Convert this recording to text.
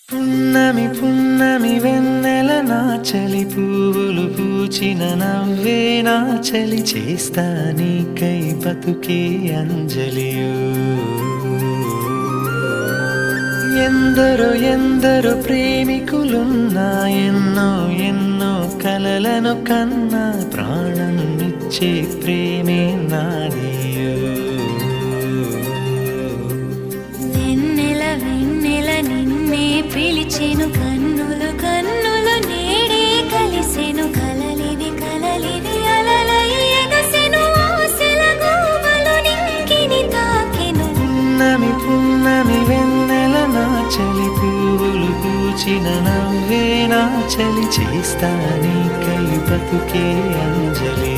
పున్నమి పున్నమి వెన్నెల నా చలి పువ్వులు పూచిన నవ్వే నా చలి చేస్తా నీకై బతుకే అంజలియు ఎందరో ఎందరో ప్రేమికులున్నా ఎన్నో ఎన్నో కలలను కన్నా ప్రాణం ఇచ్చే ప్రేమే నాదియు పిలిచెను కన్నులు కన్నులు నేడే కలిసెను కలలివి కలలివి అలలై ఎగసెను ఆశల గోవలు నింగిని తాకెను పున్నమి పున్నమి వెన్నెల నా చలి పువ్వులు పూచిన నవ్వే నా చలి చేస్తా నీకై బతుకే అంజలి